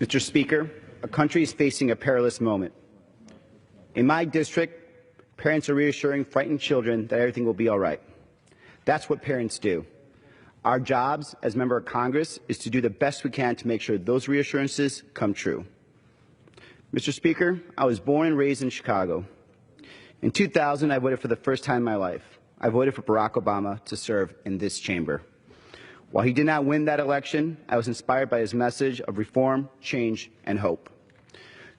Mr. Speaker, our country is facing a perilous moment. In my district, parents are reassuring frightened children that everything will be all right. That's what parents do. Our jobs as member of Congress is to do the best we can to make sure those reassurances come true. Mr. Speaker, I was born and raised in Chicago. In 2000, I voted for the first time in my life. I voted for Barack Obama to serve in this chamber. While he did not win that election, I was inspired by his message of reform, change, and hope.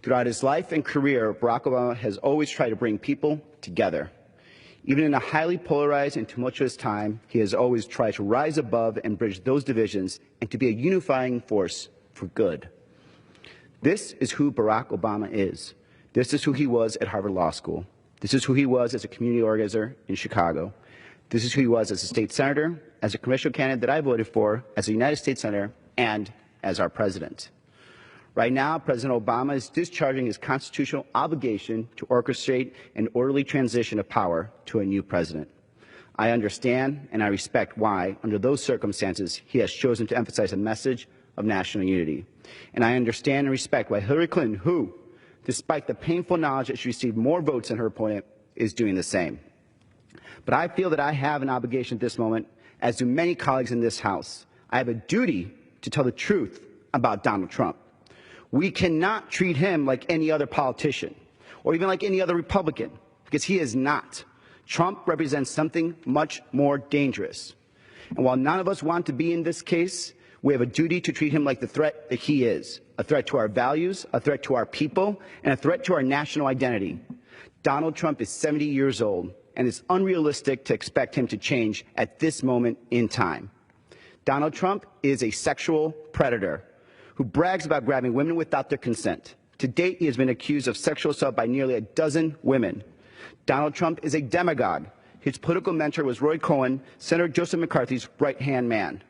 Throughout his life and career, Barack Obama has always tried to bring people together. Even in a highly polarized and tumultuous time, he has always tried to rise above and bridge those divisions and to be a unifying force for good. This is who Barack Obama is. This is who he was at Harvard Law School. This is who he was as a community organizer in Chicago. This is who he was as a state senator, as a congressional candidate that I voted for, as a United States senator, and as our president. Right now, President Obama is discharging his constitutional obligation to orchestrate an orderly transition of power to a new president. I understand and I respect why, under those circumstances, he has chosen to emphasize a message of national unity. And I understand and respect why Hillary Clinton, who, despite the painful knowledge that she received more votes than her opponent, is doing the same. But I feel that I have an obligation at this moment, as do many colleagues in this House. I have a duty to tell the truth about Donald Trump. We cannot treat him like any other politician or even like any other Republican, because he is not. Trump represents something much more dangerous. And while none of us want to be in this case, we have a duty to treat him like the threat that he is, a threat to our values, a threat to our people, and a threat to our national identity. Donald Trump is 70 years old, and it's unrealistic to expect him to change at this moment in time. Donald Trump is a sexual predator who brags about grabbing women without their consent. To date, he has been accused of sexual assault by nearly a dozen women. Donald Trump is a demagogue. His political mentor was Roy Cohn, Senator Joseph McCarthy's right-hand man.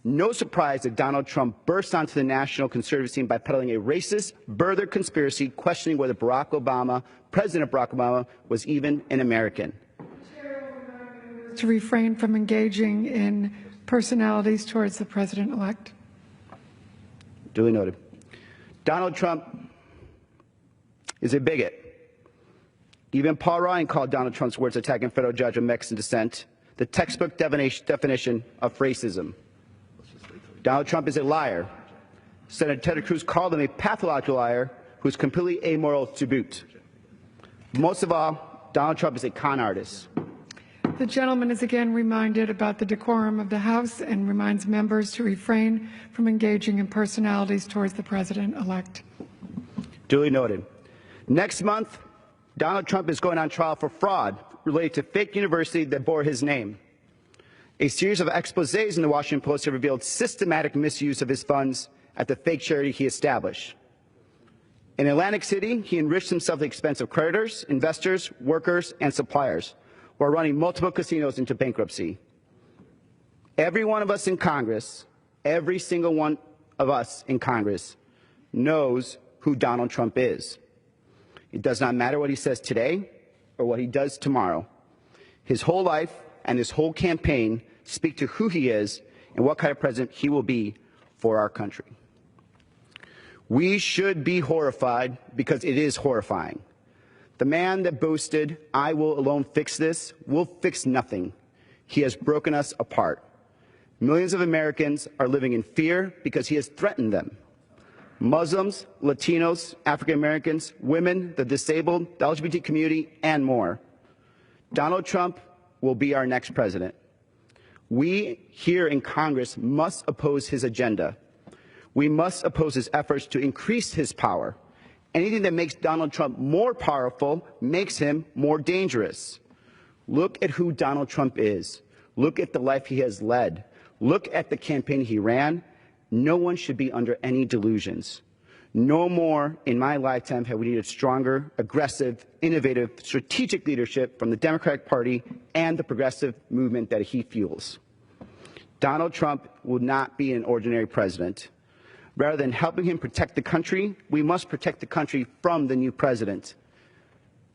No surprise that Donald Trump burst onto the national conservative scene by peddling a racist, birther conspiracy, questioning whether President Barack Obama, was even an American. To refrain from engaging in personalities towards the president-elect. Duly noted. Donald Trump is a bigot. Even Paul Ryan called Donald Trump's words attacking federal judge of Mexican descent the textbook definition of racism. Donald Trump is a liar. Senator Ted Cruz called him a pathological liar who is completely amoral to boot. Most of all, Donald Trump is a con artist. The gentleman is again reminded about the decorum of the House and reminds members to refrain from engaging in personalities towards the president-elect. Duly noted. Next month, Donald Trump is going on trial for fraud related to fake university that bore his name. A series of exposés in the Washington Post have revealed systematic misuse of his funds at the fake charity he established. In Atlantic City, he enriched himself at the expense of creditors, investors, workers, and suppliers, while running multiple casinos into bankruptcy. Every one of us in Congress, every single one of us in Congress knows who Donald Trump is. It does not matter what he says today or what he does tomorrow. His whole life and his whole campaign speak to who he is and what kind of president he will be for our country. We should be horrified because it is horrifying. The man that boasted, "I will alone fix this," will fix nothing. He has broken us apart. Millions of Americans are living in fear because he has threatened them. Muslims, Latinos, African Americans, women, the disabled, the LGBT community, and more. Donald Trump will be our next president. We here in Congress must oppose his agenda. We must oppose his efforts to increase his power. Anything that makes Donald Trump more powerful makes him more dangerous. Look at who Donald Trump is. Look at the life he has led. Look at the campaign he ran. No one should be under any delusions. No more in my lifetime have we needed stronger, aggressive, innovative, strategic leadership from the Democratic Party and the progressive movement that he fuels. Donald Trump will not be an ordinary president. Rather than helping him protect the country, we must protect the country from the new president.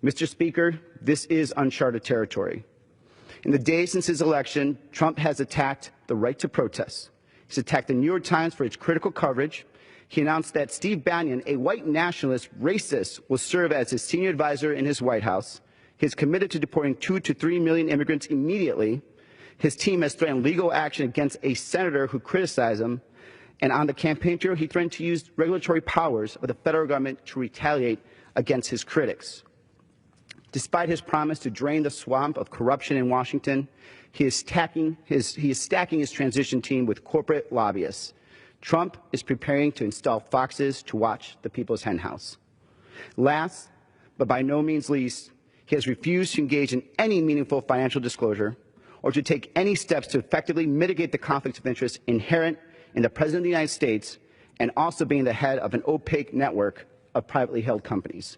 Mr. Speaker, this is uncharted territory. In the days since his election, Trump has attacked the right to protest. He's attacked the New York Times for its critical coverage. he announced that Steve Bannon, a white nationalist racist, will serve as his senior advisor in his White House. He is committed to deporting 2 to 3 million immigrants immediately. His team has threatened legal action against a senator who criticized him. And on the campaign trail, he threatened to use regulatory powers of the federal government to retaliate against his critics. Despite his promise to drain the swamp of corruption in Washington, he is stacking his transition team with corporate lobbyists. Trump is preparing to install foxes to watch the people's henhouse. Last, but by no means least, he has refused to engage in any meaningful financial disclosure or to take any steps to effectively mitigate the conflicts of interest inherent in the President of the United States and also being the head of an opaque network of privately held companies.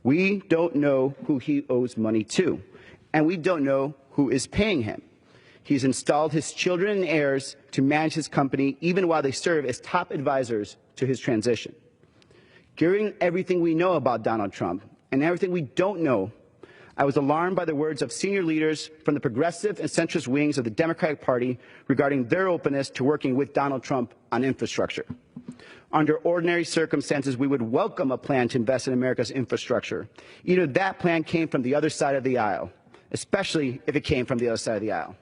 We don't know who he owes money to, and we don't know who is paying him. He's installed his children and heirs to manage his company even while they serve as top advisors to his transition. Given everything we know about Donald Trump and everything we don't know, I was alarmed by the words of senior leaders from the progressive and centrist wings of the Democratic Party regarding their openness to working with Donald Trump on infrastructure. Under ordinary circumstances, we would welcome a plan to invest in America's infrastructure. Either that plan came from the other side of the aisle, especially if it came from the other side of the aisle.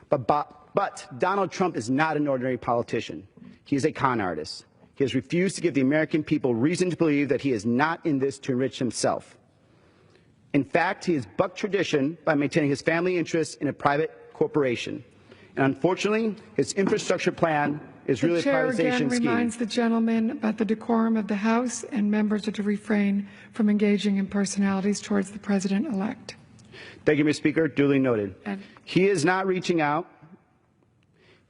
But Donald Trump is not an ordinary politician. He is a con artist. He has refused to give the American people reason to believe that he is not in this to enrich himself. In fact, he has bucked tradition by maintaining his family interests in a private corporation. And unfortunately, his infrastructure plan is really a privatization scheme. The chair again reminds the gentleman about the decorum of the House, and members are to refrain from engaging in personalities towards the President-elect. Thank you, Mr. Speaker. Duly noted. He is not reaching out.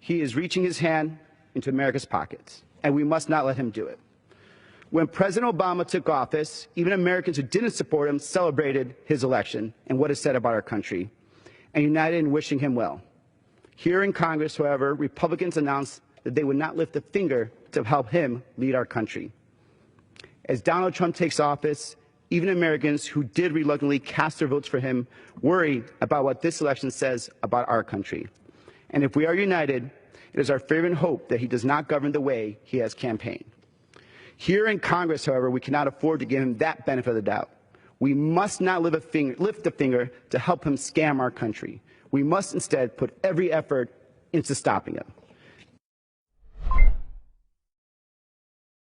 He is reaching his hand into America's pockets, and we must not let him do it. When President Obama took office, even Americans who didn't support him celebrated his election and what it said about our country, and united in wishing him well. Here in Congress, however, Republicans announced that they would not lift a finger to help him lead our country. As Donald Trump takes office, even Americans who did reluctantly cast their votes for him worry about what this election says about our country. And if we are united, it is our fervent hope that he does not govern the way he has campaigned. Here in Congress, however, we cannot afford to give him that benefit of the doubt. We must not lift a finger to help him scam our country. We must instead put every effort into stopping him.